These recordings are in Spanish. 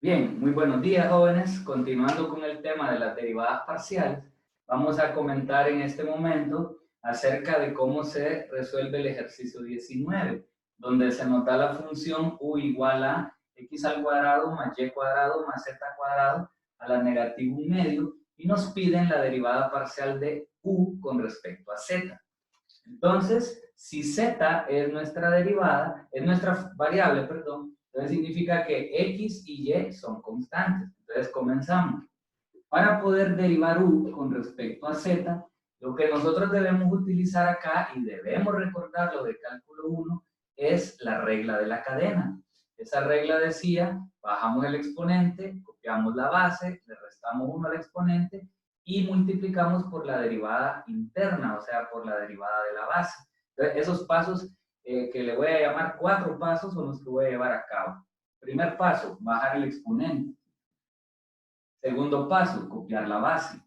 Bien, muy buenos días, jóvenes. Continuando con el tema de las derivadas parciales, vamos a comentar en este momento acerca de cómo se resuelve el ejercicio 19, donde se nos da la función u igual a x al cuadrado más y cuadrado más z cuadrado a la negativa 1/2 y nos piden la derivada parcial de u con respecto a z. Entonces, si z es nuestra derivada, es nuestra variable, perdón, entonces significa que x y y son constantes. Entonces comenzamos. Para poder derivar u con respecto a z, lo que nosotros debemos utilizar acá, y debemos recordarlo de cálculo 1, es la regla de la cadena. Esa regla decía, bajamos el exponente, copiamos la base, le restamos 1 al exponente y multiplicamos por la derivada interna, o sea, por la derivada de la base. Entonces, esos pasos que le voy a llamar 4 pasos son los que voy a llevar a cabo. Primer paso, bajar el exponente. Segundo paso, copiar la base.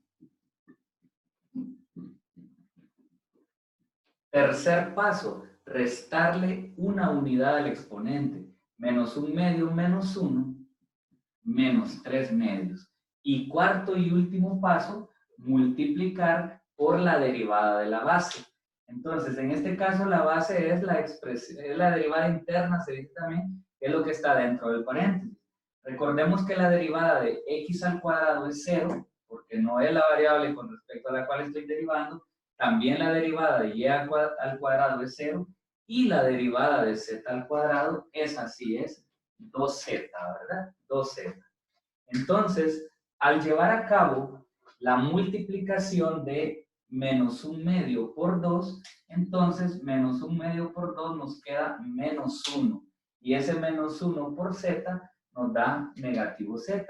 Tercer paso, restarle una unidad al exponente. Menos 1/2 menos 1, menos 3/2. Y cuarto y último paso, multiplicar por la derivada de la base. Entonces, en este caso, la base es la expresión, es la derivada interna, se dice también, que es lo que está dentro del paréntesis. Recordemos que la derivada de x al cuadrado es 0, porque no es la variable con respecto a la cual estoy derivando. También la derivada de y al cuadrado es 0, y la derivada de z al cuadrado es así, es 2z, ¿verdad? 2z. Entonces, al llevar a cabo la multiplicación de menos 1/2 por 2, entonces menos 1/2 por 2 nos queda menos 1. Y ese menos 1 por z nos da negativo z.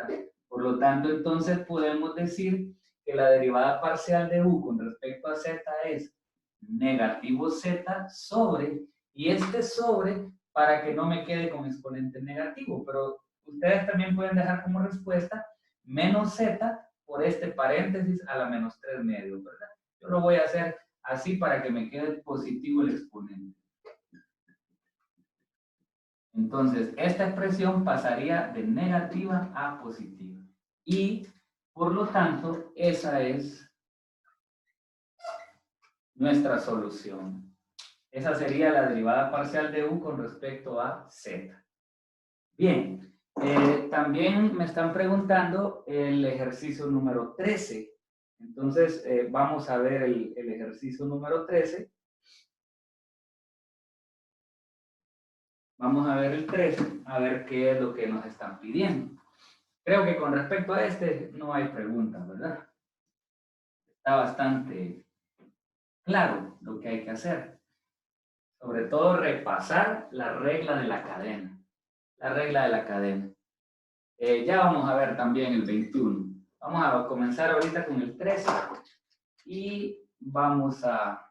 Por lo tanto, entonces podemos decir que la derivada parcial de u con respecto a z es negativo z sobre, y este sobre para que no me quede con exponente negativo, pero ustedes también pueden dejar como respuesta menos z por este paréntesis a la menos 3/2, ¿verdad? Yo lo voy a hacer así para que me quede positivo el exponente. Entonces, esta expresión pasaría de negativa a positiva. Y, por lo tanto, esa es nuestra solución. Esa sería la derivada parcial de u con respecto a z. Bien, también me están preguntando el ejercicio número 13. Entonces, vamos a ver el ejercicio número 13. Vamos a ver el 13, a ver qué es lo que nos están pidiendo. Creo que con respecto a este no hay preguntas, ¿verdad? Está bastante claro lo que hay que hacer. Sobre todo repasar la regla de la cadena. La regla de la cadena. Ya vamos a ver también el 21. Vamos a comenzar ahorita con el 13 y vamos a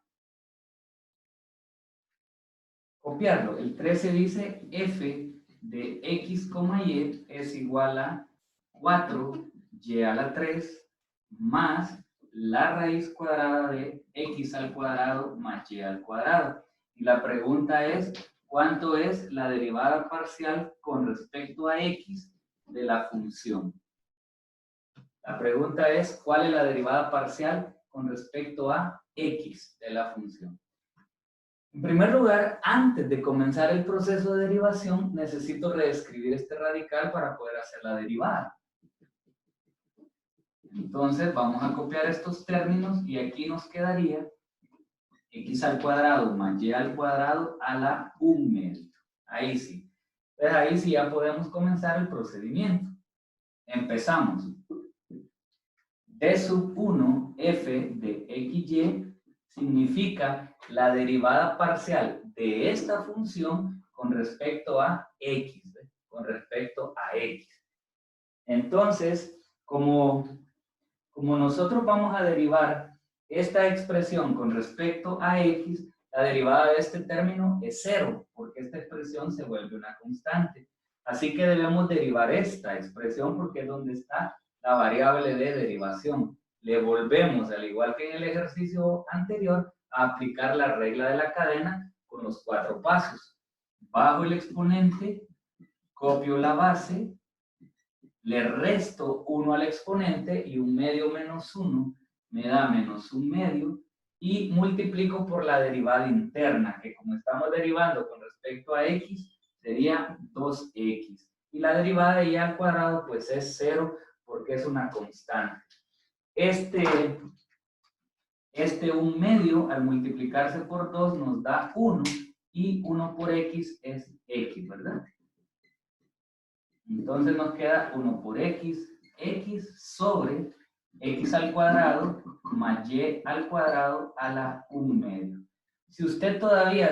copiarlo. El 13 dice f de x, y es igual a 4y a la 3 más la raíz cuadrada de x al cuadrado más y al cuadrado. Y la pregunta es, ¿cuánto es la derivada parcial con respecto a x de la función? La pregunta es, ¿cuál es la derivada parcial con respecto a x de la función? En primer lugar, antes de comenzar el proceso de derivación, necesito reescribir este radical para poder hacer la derivada. Entonces, vamos a copiar estos términos y aquí nos quedaría x al cuadrado más y al cuadrado a la 1/2. Ahí sí. Entonces, ahí sí ya podemos comenzar el procedimiento. Empezamos. D sub 1 f de xy significa la derivada parcial de esta función con respecto a x, ¿ve? Con respecto a x. Entonces, como nosotros vamos a derivar esta expresión con respecto a x, la derivada de este término es 0, porque esta expresión se vuelve una constante. Así que debemos derivar esta expresión porque es donde está la variable de derivación. Le volvemos, al igual que en el ejercicio anterior, a aplicar la regla de la cadena con los 4 pasos. Bajo el exponente, copio la base, le resto 1 al exponente y 1/2 menos 1 me da menos 1/2 y multiplico por la derivada interna, que como estamos derivando con respecto a x, sería 2x. Y la derivada de y al cuadrado pues es 0 porque es una constante. Este 1/2 al multiplicarse por 2 nos da 1 y 1 por x es x, ¿verdad? Entonces nos queda 1 por x sobre x al cuadrado más y al cuadrado a la 1/2. Si usted todavía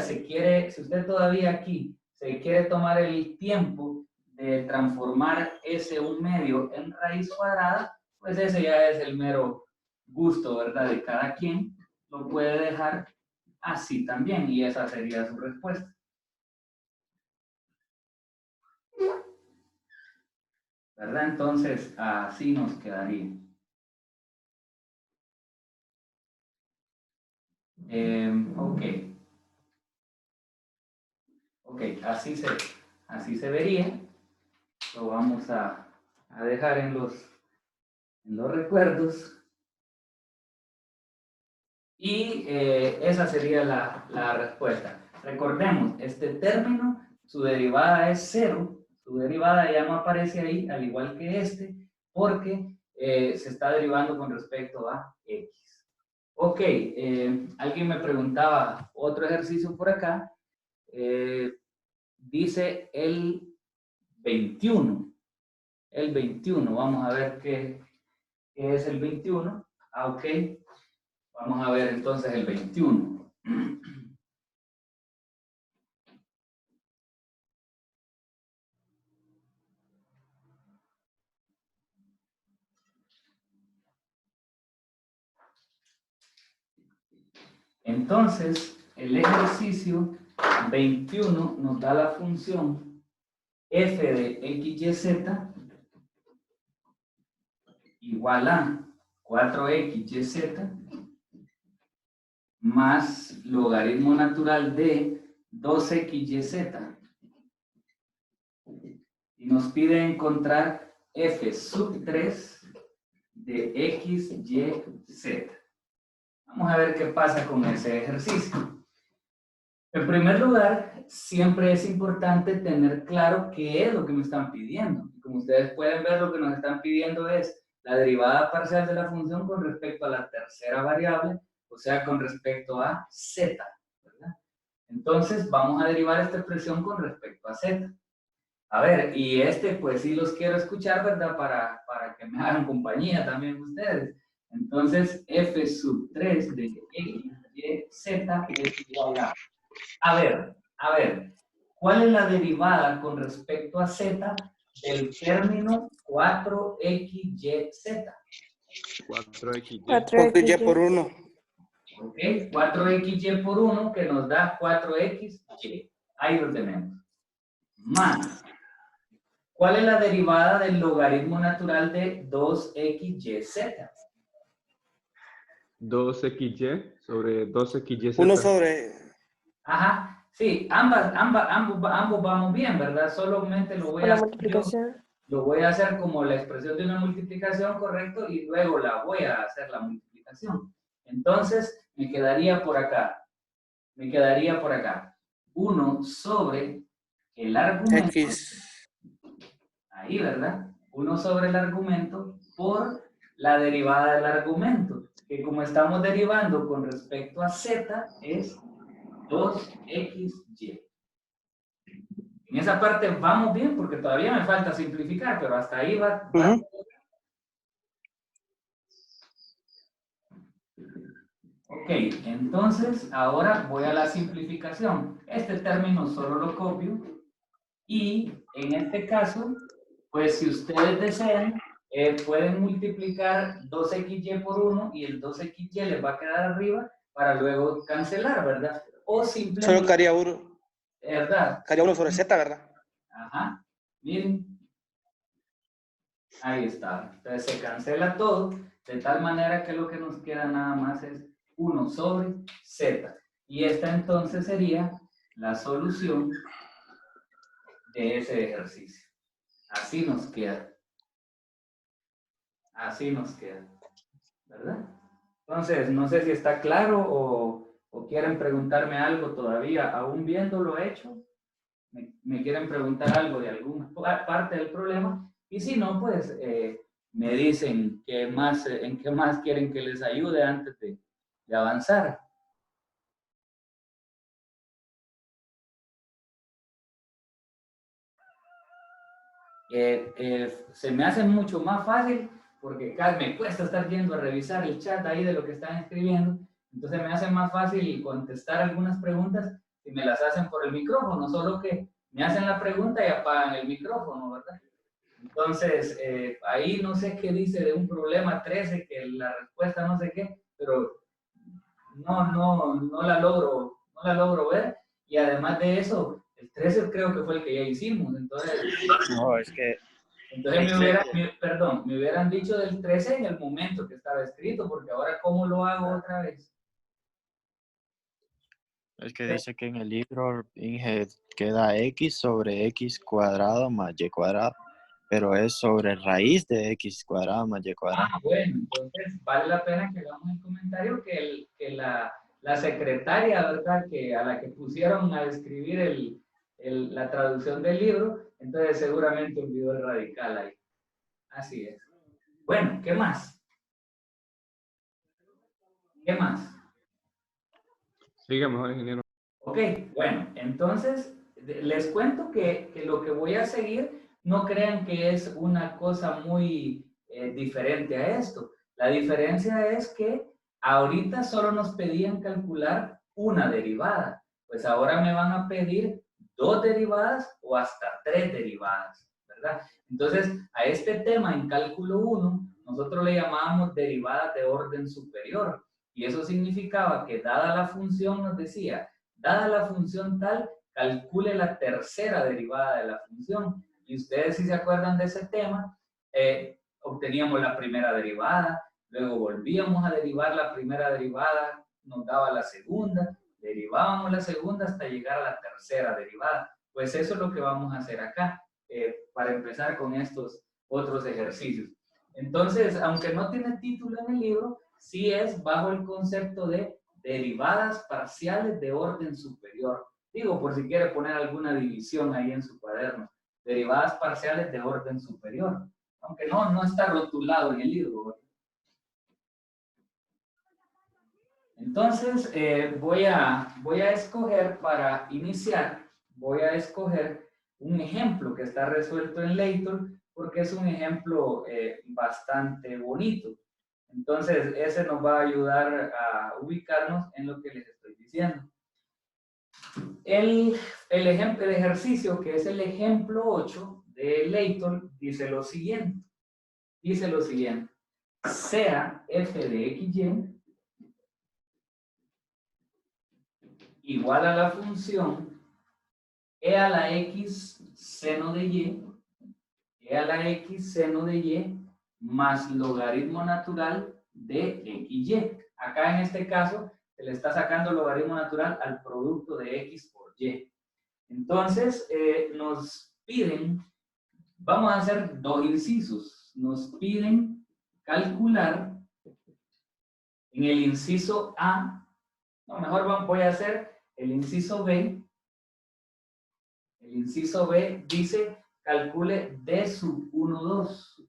aquí se quiere tomar el tiempo de transformar ese 1/2 en raíz cuadrada, pues ese ya es el mero gusto, ¿verdad? De cada quien. Lo puede dejar así también y esa sería su respuesta. ¿Verdad? Entonces, así nos quedaría. Ok. Ok, así se vería. Lo vamos a dejar en los recuerdos. Y esa sería la respuesta. Recordemos, este término, su derivada es 0. Su derivada ya no aparece ahí, al igual que este, porque se está derivando con respecto a x. Ok, alguien me preguntaba otro ejercicio por acá. Dice el 21. El 21, vamos a ver qué es el 21. Ok, vamos a ver entonces el 21. Entonces, el ejercicio 21 nos da la función f de xyz igual a 4xyz más logaritmo natural de 2xyz. Y nos pide encontrar f sub 3 de xyz. Vamos a ver qué pasa con ese ejercicio. En primer lugar, siempre es importante tener claro qué es lo que me están pidiendo. Como ustedes pueden ver, lo que nos están pidiendo es la derivada parcial de la función con respecto a la tercera variable, o sea, con respecto a z, ¿verdad? Entonces, vamos a derivar esta expresión con respecto a z. A ver, y pues sí los quiero escuchar, ¿verdad? Para que me hagan compañía también ustedes. Entonces, f sub 3 de x, y, z es igual a... A ver, ¿cuál es la derivada con respecto a z del término 4xyz? 4xy. 4y por 1. ¿Ok? 4xy por 1 que nos da 4xy. Ahí lo tenemos. Más. ¿Cuál es la derivada del logaritmo natural de 2xyz? 2xy sobre 2xyz. 1 sobre... Ajá, sí, ambos vamos bien, ¿verdad? Solamente lo voy Con a la hacer multiplicación. lo voy a hacer como la expresión de una multiplicación, correcto, y luego la voy a hacer la multiplicación. Entonces, me quedaría por acá. 1 sobre el argumento. X. Ahí, ¿verdad? 1 sobre el argumento por la derivada del argumento, que como estamos derivando con respecto a z, es 2xy. En esa parte vamos bien porque todavía me falta simplificar, pero hasta ahí va. Ok, entonces ahora voy a la simplificación. Este término solo lo copio y en este caso, pues si ustedes desean, pueden multiplicar 2xy por 1 y el 2xy les va a quedar arriba para luego cancelar, ¿verdad? O simplemente... Solo quedaría 1. ¿Verdad? Quedaría 1 sobre z, ¿verdad? Ajá, miren. Ahí está. Entonces se cancela todo de tal manera que lo que nos queda nada más es 1 sobre z. Y esta entonces sería la solución de ese ejercicio. Así nos queda. Así nos queda, ¿verdad? Entonces, no sé si está claro o quieren preguntarme algo todavía, aún viéndolo hecho, me quieren preguntar algo de alguna parte del problema, y si no, pues me dicen en qué más quieren que les ayude antes de avanzar. Se me hace mucho más fácil porque me cuesta estar yendo a revisar el chat ahí de lo que están escribiendo, entonces me hace más fácil contestar algunas preguntas si me las hacen por el micrófono, solo que me hacen la pregunta y apagan el micrófono, ¿verdad? Entonces, ahí no sé qué dice de un problema 13, que la respuesta no sé qué, pero no la logro ver, y además de eso, el 13 creo que fue el que ya hicimos, entonces... No, es que... Entonces me hubieran dicho del 13 en el momento que estaba escrito, porque ahora ¿cómo lo hago otra vez? Es que dice que en el libro Inge queda x sobre x cuadrado más y cuadrado, pero es sobre raíz de x cuadrado más y cuadrado. Ah, bueno, entonces vale la pena que hagamos el comentario que la secretaria, ¿verdad? Que a la que pusieron a escribir la traducción del libro, entonces seguramente olvidó el radical ahí. Así es. Bueno, ¿qué más? ¿Qué más? Siga mejor, ingeniero. Ok, bueno, entonces les cuento que lo que voy a seguir, no crean que es una cosa muy diferente a esto. La diferencia es que ahorita solo nos pedían calcular una derivada, pues ahora me van a pedir 2 derivadas o hasta 3 derivadas, ¿verdad? Entonces, a este tema en cálculo 1, nosotros le llamábamos derivadas de orden superior, y eso significaba que dada la función nos decía, dada la función tal, calcule la tercera derivada de la función. Y ustedes, si se acuerdan de ese tema, obteníamos la primera derivada, luego volvíamos a derivar la primera derivada, nos daba la segunda, derivábamos la segunda hasta llegar a la tercera derivada. Pues eso es lo que vamos a hacer acá, para empezar con estos otros ejercicios. Entonces, aunque no tiene título en el libro, sí es bajo el concepto de derivadas parciales de orden superior. Digo, por si quiere poner alguna división ahí en su cuaderno. Derivadas parciales de orden superior. Aunque no está rotulado en el libro. Entonces, voy a escoger para iniciar, voy a escoger un ejemplo que está resuelto en Layton, porque es un ejemplo bastante bonito. Entonces, ese nos va a ayudar a ubicarnos en lo que les estoy diciendo. El ejercicio, que es el ejemplo 8 de Layton, dice lo siguiente. Sea f de xy igual a la función e a la x seno de y, más logaritmo natural de xy. Acá en este caso se le está sacando logaritmo natural al producto de x por y. Entonces nos piden, vamos a hacer 2 incisos, nos piden calcular en el inciso A, no, mejor voy a hacer el inciso B. El inciso B dice calcule D sub 1, 2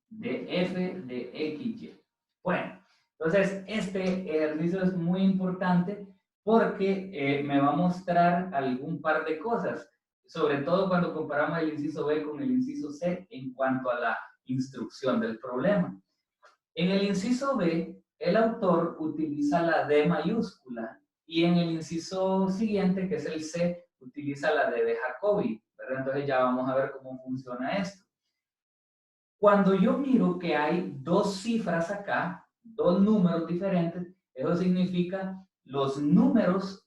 de f de xy. Bueno, entonces este ejercicio es muy importante porque me va a mostrar algún par de cosas, sobre todo cuando comparamos el inciso B con el inciso C en cuanto a la instrucción del problema. En el inciso B, el autor utiliza la D mayúscula y en el inciso siguiente, que es el C, utiliza la D de Jacobi, ¿verdad? Entonces ya vamos a ver cómo funciona esto. Cuando yo miro que hay 2 cifras acá, 2 números diferentes, eso significa los números,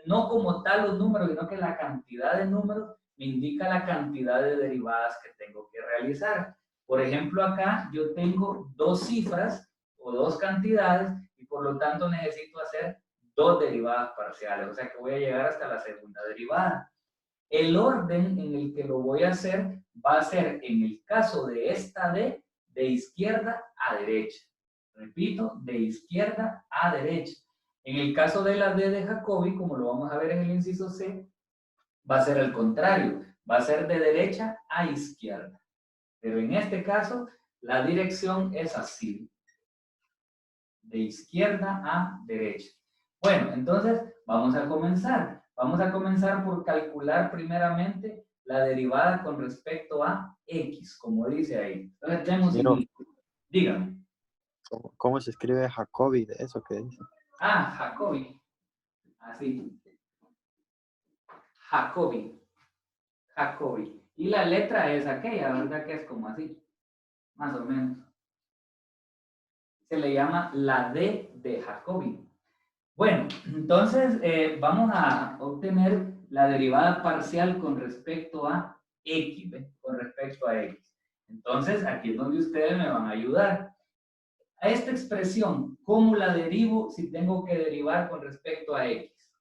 no como tal los números, sino que la cantidad de números me indica la cantidad de derivadas que tengo que realizar. Por ejemplo, acá yo tengo 2 cifras o 2 cantidades y por lo tanto necesito hacer 2 derivadas parciales, o sea que voy a llegar hasta la segunda derivada. El orden en el que lo voy a hacer va a ser, en el caso de esta D, de izquierda a derecha. Repito, de izquierda a derecha. En el caso de la D de Jacobi, como lo vamos a ver en el inciso C, va a ser al contrario, va a ser de derecha a izquierda. Pero en este caso, la dirección es así, de izquierda a derecha. Bueno, entonces vamos a comenzar. Vamos a comenzar por calcular primeramente la derivada con respecto a X, como dice ahí. Entonces tenemos, dígame. ¿Cómo se escribe Jacobi de eso que dice? Ah, Jacobi. Así. Jacobi. Jacobi. Y la letra es aquella, ¿verdad? Que es como así. Más o menos. Se le llama la D de Jacobi. Bueno, entonces vamos a obtener la derivada parcial con respecto a X, ¿ve? Con respecto a X. Entonces, aquí es donde ustedes me van a ayudar. A esta expresión, ¿cómo la derivo si tengo que derivar con respecto a X?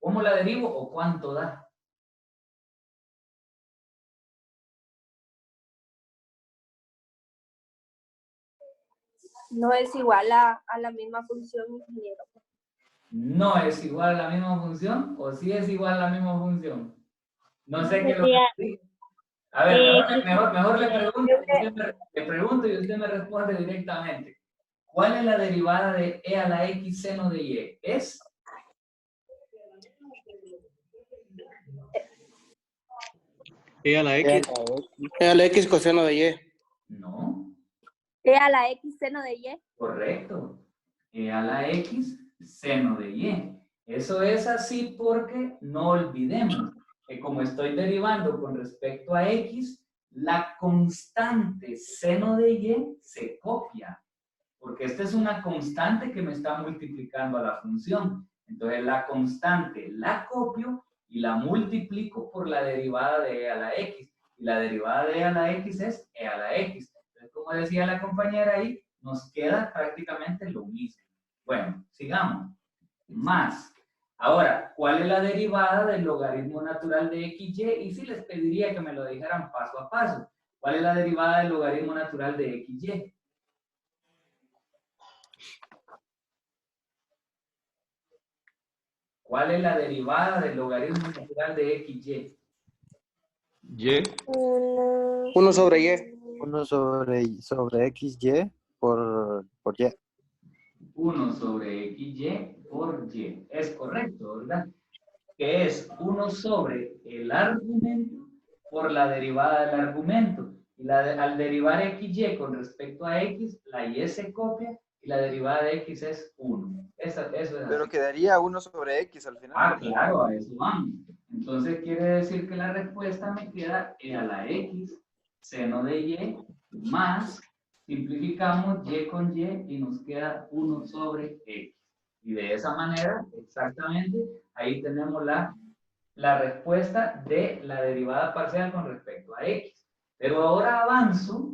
¿Cómo la derivo o cuánto da? No es igual a la misma función, ingeniero. ¿No es igual a la misma función o sí es igual a la misma función? No sé qué lo que... A ver, mejor le pregunto y usted me responde directamente. ¿Cuál es la derivada de e a la x seno de y? ¿Es? E a la X. E a la X coseno de Y. No. E a la X seno de Y. Correcto. E a la x seno de y. Eso es así porque no olvidemos que como estoy derivando con respecto a x, la constante seno de y se copia. Porque esta es una constante que me está multiplicando a la función. Entonces la constante la copio y la multiplico por la derivada de e a la x. Y la derivada de e a la x es e a la x. Entonces, como decía la compañera ahí, nos queda prácticamente lo mismo. Bueno, sigamos. Más. Ahora, ¿cuál es la derivada del logaritmo natural de xy? Y sí les pediría que me lo dijeran paso a paso. ¿Cuál es la derivada del logaritmo natural de xy? ¿Cuál es la derivada del logaritmo natural de xy? Y. 1 sobre Y. 1 sobre XY por Y. 1 sobre xy por y. Es correcto, ¿verdad? Que es 1 sobre el argumento por la derivada del argumento. Y al derivar xy con respecto a x, la y se copia y la derivada de x es 1. Eso es Pero así. quedaría 1 sobre X al final. Ah, claro, a eso vamos. Entonces quiere decir que la respuesta me queda e a la x seno de y más, simplificamos y con y nos queda 1 sobre x. Y de esa manera, exactamente, ahí tenemos la respuesta de la derivada parcial con respecto a x. Pero ahora avanzo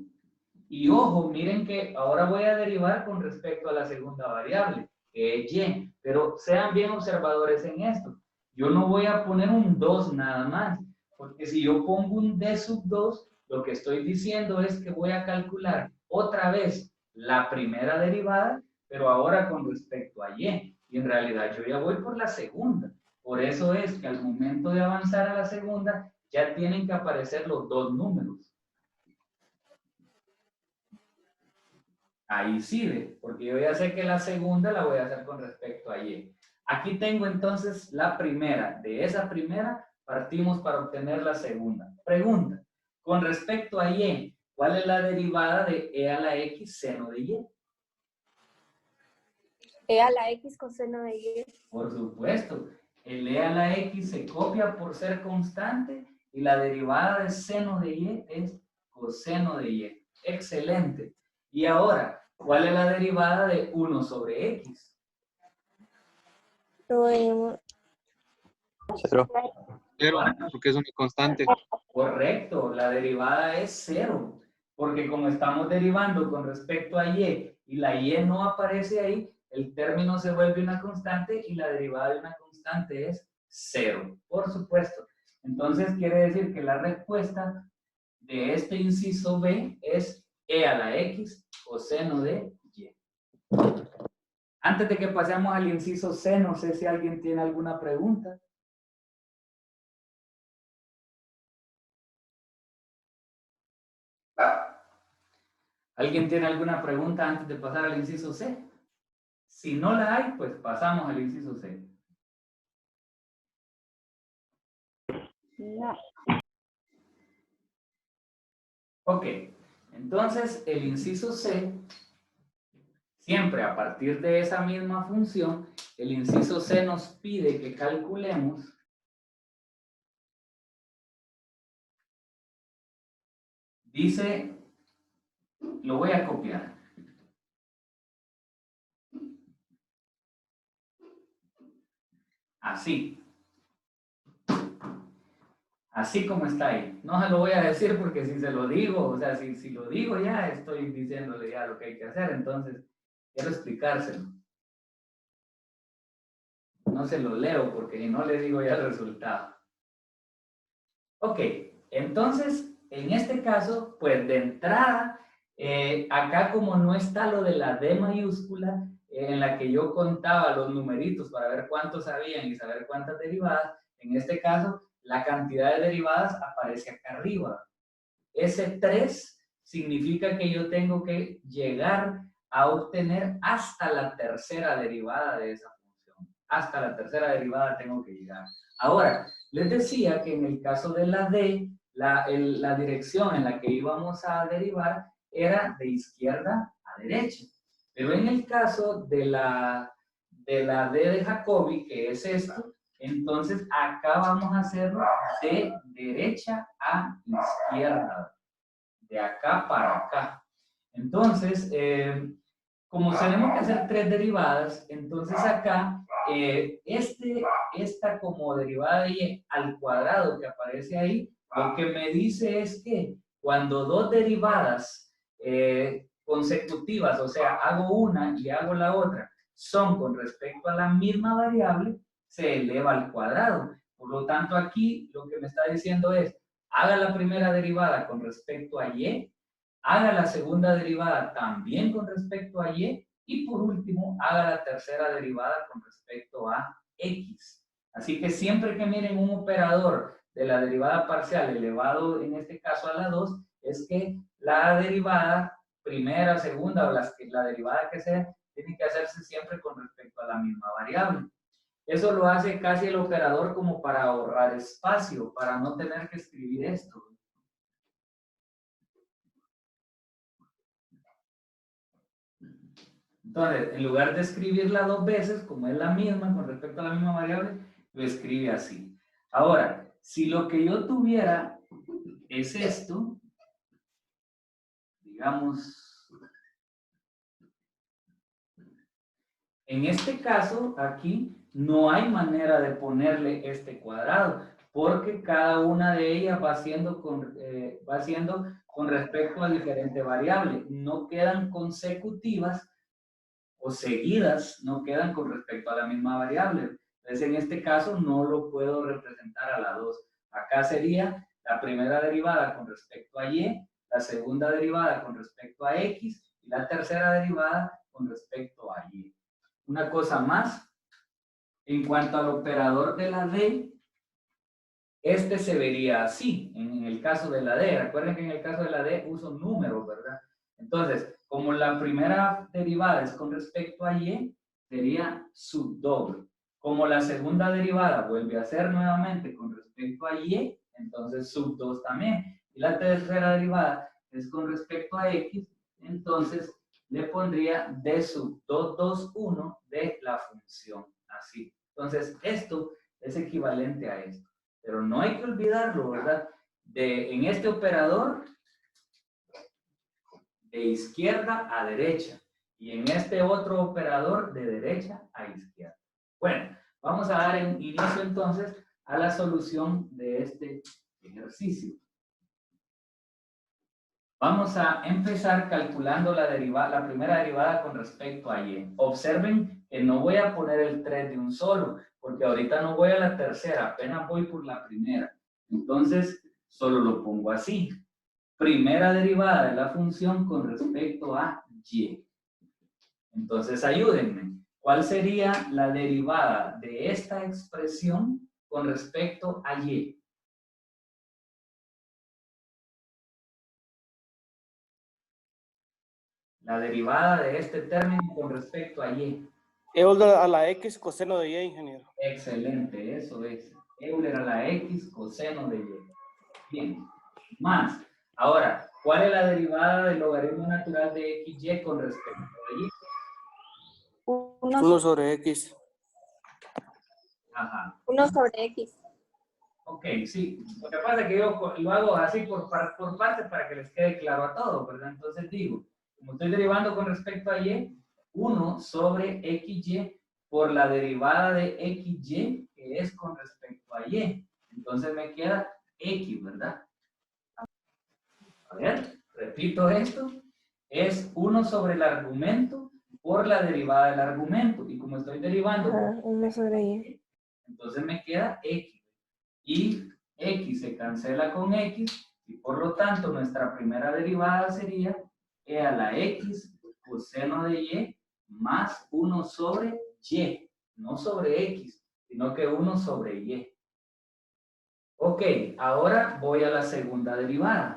y ojo, miren que ahora voy a derivar con respecto a la segunda variable, que es y. Pero sean bien observadores en esto. Yo no voy a poner un 2 nada más, porque si yo pongo un d sub 2, lo que estoy diciendo es que voy a calcular otra vez la primera derivada, pero ahora con respecto a y. Y en realidad yo ya voy por la segunda. Por eso es que al momento de avanzar a la segunda, ya tienen que aparecer los dos números. Ahí sí ve, porque yo ya sé que la segunda la voy a hacer con respecto a y. Aquí tengo entonces la primera. De esa primera partimos para obtener la segunda. Pregunta, con respecto a y, ¿cuál es la derivada de e a la x seno de y? E a la X coseno de Y. Por supuesto, el e a la x se copia por ser constante y la derivada de seno de y es coseno de y. Excelente. Y ahora, ¿cuál es la derivada de 1 sobre x? 0. 0, porque es una constante. Correcto, la derivada es 0, porque como estamos derivando con respecto a y la y no aparece ahí, el término se vuelve una constante y la derivada de una constante es 0, por supuesto. Entonces quiere decir que la respuesta de este inciso B es e a la x coseno de y. Antes de que pasemos al inciso C, no sé si alguien tiene alguna pregunta. ¿Alguien tiene alguna pregunta antes de pasar al inciso C? Si no la hay, pues pasamos al inciso C. No. Ok, entonces el inciso C, siempre a partir de esa misma función, el inciso C nos pide que calculemos dice, lo voy a copiar. Así. Así como está ahí. No se lo voy a decir porque si se lo digo, o sea, si lo digo ya estoy diciéndole ya lo que hay que hacer. Entonces, quiero explicárselo. No se lo leo porque si no le digo ya el resultado. Ok, entonces, en este caso, pues de entrada, acá como no está lo de la D mayúscula, en la que yo contaba los numeritos para ver cuántos habían y saber cuántas derivadas, en este caso, la cantidad de derivadas aparece acá arriba. Ese 3 significa que yo tengo que llegar a obtener hasta la tercera derivada de esa función. Hasta la tercera derivada tengo que llegar. Ahora, les decía que en el caso de la D, la dirección en la que íbamos a derivar era de izquierda a derecha. Pero en el caso de la D de Jacobi, que es esto, entonces acá vamos a hacerlo de derecha a izquierda. De acá para acá. Entonces, como tenemos que hacer 3 derivadas, entonces acá, esta como derivada de y al cuadrado que aparece ahí, lo que me dice es que cuando dos derivadas consecutivas, o sea, hago una y hago la otra, son con respecto a la misma variable, se eleva al cuadrado. Por lo tanto, aquí lo que me está diciendo es, haga la primera derivada con respecto a y, haga la segunda derivada también con respecto a y, y por último, haga la tercera derivada con respecto a x. Así que siempre que miren un operador de la derivada parcial elevado, en este caso a la 2, es que la derivada primera, segunda o la derivada que sea, tiene que hacerse siempre con respecto a la misma variable. Eso lo hace casi el operador como para ahorrar espacio, para no tener que escribir esto. Entonces, en lugar de escribirla 2 veces, como es la misma con respecto a la misma variable, lo escribe así. Ahora, si lo que yo tuviera es esto, digamos, en este caso, aquí, no hay manera de ponerle este cuadrado, porque cada una de ellas va siendo con respecto a diferente variable. No quedan consecutivas o seguidas, no quedan con respecto a la misma variable. Entonces, en este caso, no lo puedo representar a la 2. Acá sería la primera derivada con respecto a y, la segunda derivada con respecto a x, y la tercera derivada con respecto a y. Una cosa más, en cuanto al operador de la D, este se vería así, en el caso de la D. Recuerden que en el caso de la D uso números, ¿verdad? Entonces, como la primera derivada es con respecto a y, sería subdoble. Como la segunda derivada vuelve a ser nuevamente con respecto a y, entonces sub 2 también. Y la tercera derivada es con respecto a x, entonces le pondría d sub 2, 2, 1 de la función. Así. Entonces, esto es equivalente a esto. Pero no hay que olvidarlo, ¿verdad? En este operador, de izquierda a derecha. Y en este otro operador, de derecha a izquierda. Bueno, vamos a dar inicio entonces a la solución de este ejercicio. Vamos a empezar calculando la primera derivada con respecto a y. Observen que no voy a poner el 3 de un solo, porque ahorita no voy a la tercera, apenas voy por la primera. Entonces, solo lo pongo así. primera derivada de la función con respecto a y. Entonces, ayúdenme. ¿Cuál sería la derivada de esta expresión con respecto a y? La derivada de este término con respecto a y. Euler a la X coseno de Y, ingeniero. Excelente, eso es. Euler a la X coseno de Y. Bien. Más. Ahora, ¿cuál es la derivada del logaritmo natural de XY con respecto a Y? 1 sobre X. Ajá. 1 sobre X. Ok, sí. Lo que pasa es que yo lo hago así por partes para que les quede claro a todos, ¿verdad? Entonces digo, como estoy derivando con respecto a Y, 1 sobre XY por la derivada de XY, que es con respecto a Y. Entonces me queda X, ¿verdad? A ver, repito esto. Es 1 sobre el argumento por la derivada del argumento. Y como estoy derivando, 1 sobre Y. entonces me queda X. Y X se cancela con X. Y por lo tanto, nuestra primera derivada sería E a la X coseno de Y más 1 sobre Y. No sobre X, sino que 1 sobre Y. Ok, ahora voy a la segunda derivada.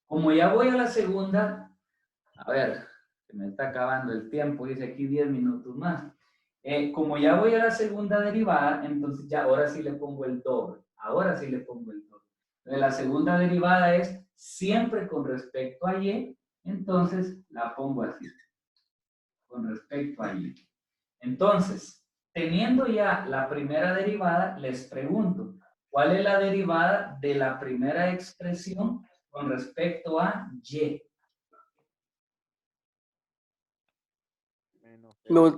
Como ya voy a la segunda, a ver, se me está acabando el tiempo, dice aquí 10 minutos más. Como ya voy a la segunda derivada, entonces ya ahora sí le pongo el doble. Ahora sí le pongo el doble. Entonces, la segunda derivada es siempre con respecto a Y, entonces la pongo así. Con respecto a Y. Entonces, teniendo ya la primera derivada, les pregunto, ¿cuál es la derivada de la primera expresión con respecto a Y?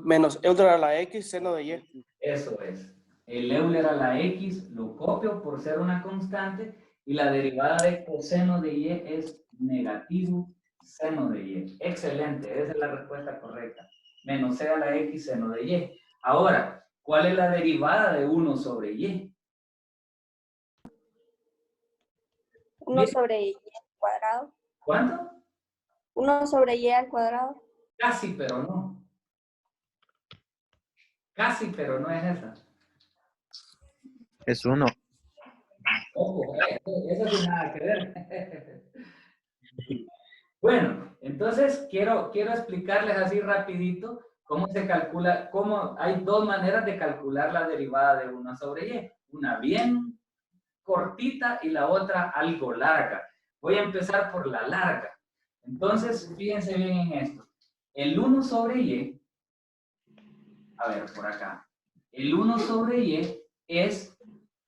Menos Euler a la X seno de Y. Eso es. El Euler a la X lo copio por ser una constante y la derivada de coseno de Y es negativo seno de Y. Excelente, esa es la respuesta correcta. Menos C a la X seno de Y. Ahora, ¿cuál es la derivada de 1 sobre Y? 1 sobre Y al cuadrado. ¿Cuánto? 1 sobre Y al cuadrado. Casi, pero no. Casi, pero no es esa. Es 1. Ojo, eso tiene nada que ver. Bueno, entonces quiero explicarles así rapidito cómo se calcula, hay dos maneras de calcular la derivada de 1 sobre Y. Una bien cortita y la otra algo larga. Voy a empezar por la larga. Entonces, fíjense bien en esto. El 1 sobre Y, a ver, por acá. El 1 sobre Y es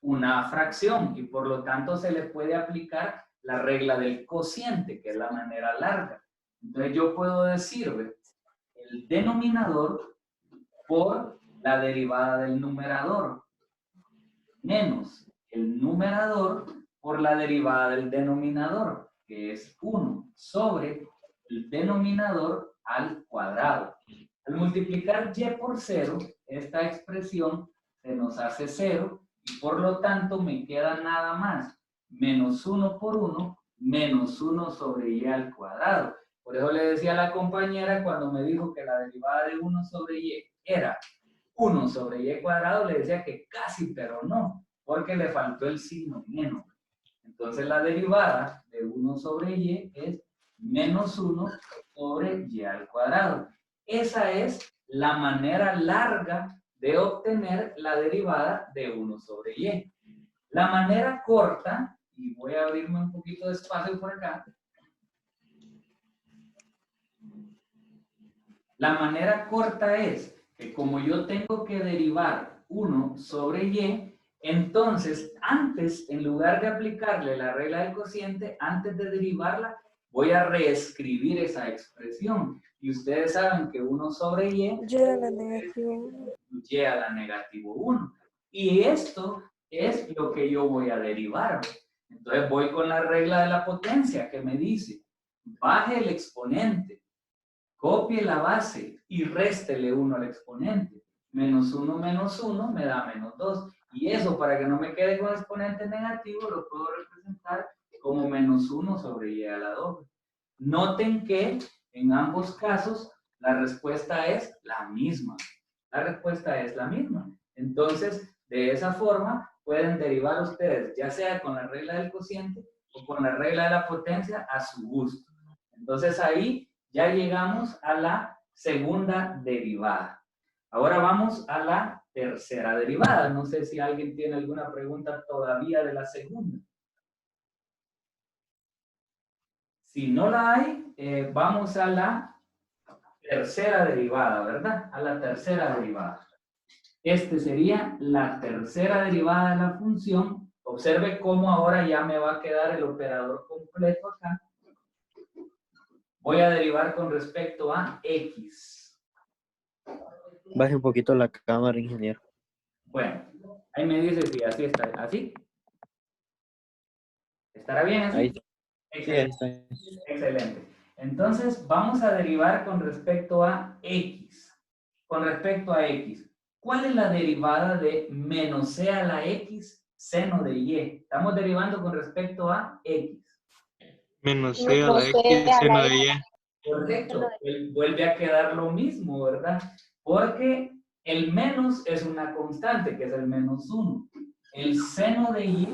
una fracción y por lo tanto se le puede aplicar la regla del cociente, que es la manera larga. Entonces yo puedo decir el denominador por la derivada del numerador menos el numerador por la derivada del denominador, que es 1 sobre el denominador al cuadrado. Al multiplicar y por 0, esta expresión se nos hace 0 y por lo tanto me queda nada más menos 1 por 1 menos 1 sobre y al cuadrado. Por eso le decía a la compañera cuando me dijo que la derivada de 1 sobre y era 1 sobre y cuadrado, le decía que casi, pero no, porque le faltó el signo menos. Entonces la derivada de 1 sobre y es menos 1 sobre y al cuadrado. Esa es la manera larga de obtener la derivada de 1 sobre y. La manera corta, y voy a abrirme un poquito de espacio por acá. La manera corta es que como yo tengo que derivar 1 sobre y, entonces antes, en lugar de aplicarle la regla del cociente, antes de derivarla, voy a reescribir esa expresión. Y ustedes saben que 1 sobre y Y a la negativo 1. Y a la negativo 1. Y esto es lo que yo voy a derivar. Entonces voy con la regla de la potencia que me dice, baje el exponente, copie la base y réstele 1 al exponente. Menos 1 me da menos 2. Y eso, para que no me quede con exponente negativo, lo puedo representar como menos 1 sobre y a la doble. Noten que en ambos casos la respuesta es la misma. La respuesta es la misma. Entonces, de esa forma, pueden derivar ustedes, ya sea con la regla del cociente o con la regla de la potencia, a su gusto. Entonces, ahí ya llegamos a la segunda derivada. Ahora vamos a la tercera derivada. No sé si alguien tiene alguna pregunta todavía de la segunda. Si no la hay, vamos a la tercera derivada, ¿verdad? A la tercera derivada. Este sería la tercera derivada de la función. Observe cómo ahora ya me va a quedar el operador completo acá. Voy a derivar con respecto a x. Baje un poquito la cámara, ingeniero. Bueno, ahí me dice si así está. ¿Así? ¿Estará bien así? Ahí. Excelente. Sí, ahí está. Excelente. Entonces, vamos a derivar con respecto a x. Con respecto a x. ¿Cuál es la derivada de menos c a la x seno de y? Estamos derivando con respecto a x. Menos C a la X seno de Y. Correcto. Vuelve a quedar lo mismo, ¿verdad? Porque el menos es una constante, que es el menos 1. El seno de y,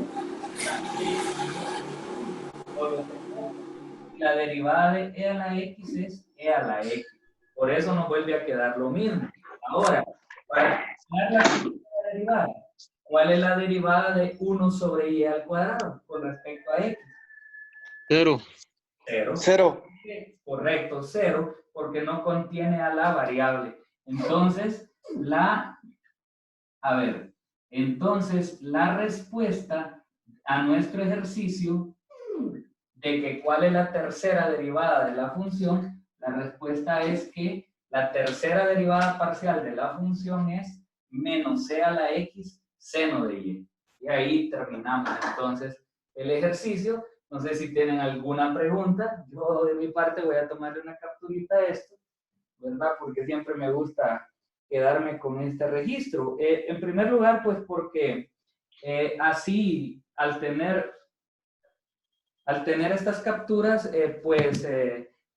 la derivada de e a la x es e a la x. Por eso nos vuelve a quedar lo mismo. Ahora, para calcular la segunda derivada, ¿cuál es la derivada de 1 sobre y al cuadrado con respecto a x? 0. 0. 0. Correcto, 0, porque no contiene a la variable. Entonces, entonces la respuesta a nuestro ejercicio de que cuál es la tercera derivada de la función, la respuesta es que la tercera derivada parcial de la función es menos c a la x seno de y. Y ahí terminamos entonces el ejercicio. No sé si tienen alguna pregunta. Yo de mi parte voy a tomarle una capturita a esto, ¿verdad? Porque siempre me gusta quedarme con este registro. En primer lugar, pues porque así al tener estas capturas,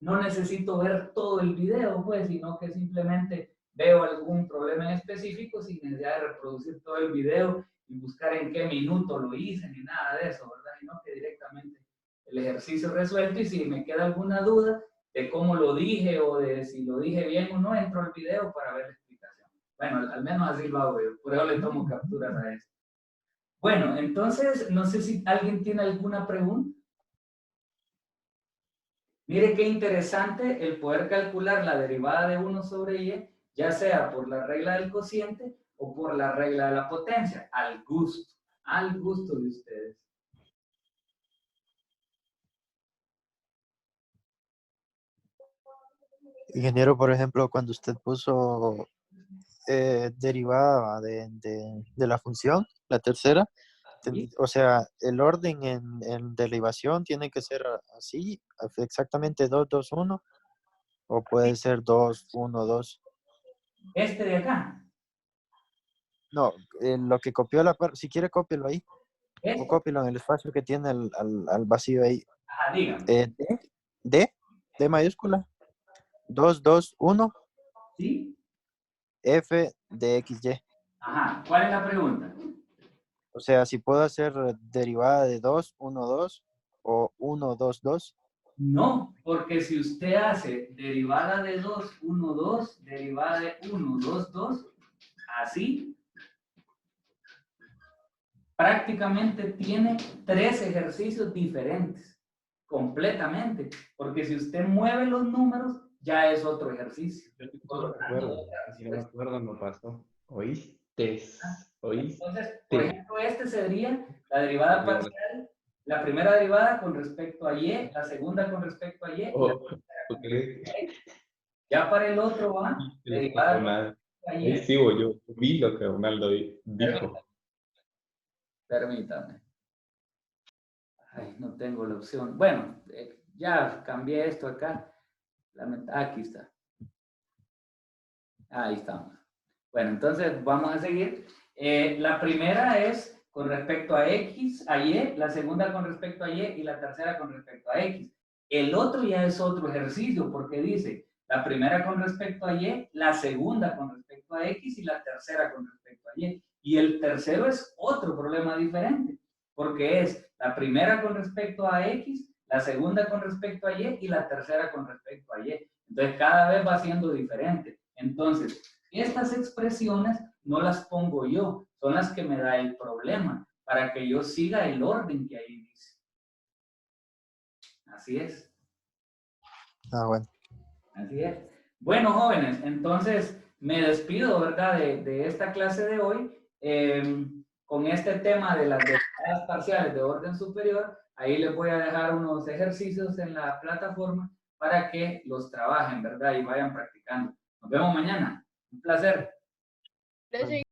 no necesito ver todo el video, pues, sino que simplemente veo algún problema en específico sin necesidad de reproducir todo el video y buscar en qué minuto lo hice, ni nada de eso, ¿verdad? Sino que directamente el ejercicio resuelto, y si me queda alguna duda de cómo lo dije o de si lo dije bien o no, entro al video para ver la explicación. Bueno, al menos así lo hago yo, por eso le tomo capturas a esto. Bueno, entonces, no sé si alguien tiene alguna pregunta. Mire qué interesante el poder calcular la derivada de 1 sobre y, ya sea por la regla del cociente o por la regla de la potencia, al gusto de ustedes. Ingeniero, por ejemplo, cuando usted puso derivada de la función, la tercera, ¿Sí? o sea, el orden en derivación tiene que ser así, exactamente 2, 2, 1, o puede ser 2, 1, 2. Este de acá. No, lo que copió si quiere cópielo ahí, o Este. cópielo en el espacio que tiene al vacío ahí. Ajá, dígame. D mayúscula, 2, 2, 1, ¿Sí? F de XY. Ajá, ¿cuál es la pregunta? O sea, si puedo hacer derivada de 2, 1, 2 o 1, 2, 2. No, porque si usted hace derivada de 2, 1, 2, derivada de 1, 2, 2, así, prácticamente tiene 3 ejercicios diferentes, completamente, porque si usted mueve los números, ya es otro ejercicio. Yo no me acuerdo, no pasó. ¿Oíste? Entonces, por ejemplo, este sería la derivada parcial, la primera derivada con respecto a y, la segunda con respecto a y, ya para el otro va derivada con respecto a y. Ahí sigo yo, vi lo que Ronaldo dijo. Permítame. Ay, no tengo la opción. Bueno, ya cambié esto acá. Aquí está. Ahí estamos. Bueno, entonces vamos a seguir. La primera es con respecto a X, a Y, la segunda con respecto a Y y la tercera con respecto a X. El otro ya es otro ejercicio porque dice la primera con respecto a Y, la segunda con respecto a X y la tercera con respecto a Y. Y el tercero es otro problema diferente porque es la primera con respecto a X, la segunda con respecto a Y y la tercera con respecto a Y. Entonces cada vez va siendo diferente. Entonces, estas expresiones no las pongo yo, son las que me da el problema para que yo siga el orden que ahí dice. Así es. Ah, bueno. Así es. Bueno, jóvenes, entonces me despido, ¿verdad? De esta clase de hoy con este tema de las derivadas parciales de orden superior. Ahí les voy a dejar unos ejercicios en la plataforma para que los trabajen, ¿verdad? Y vayan practicando. Nos vemos mañana. Un placer. Gracias.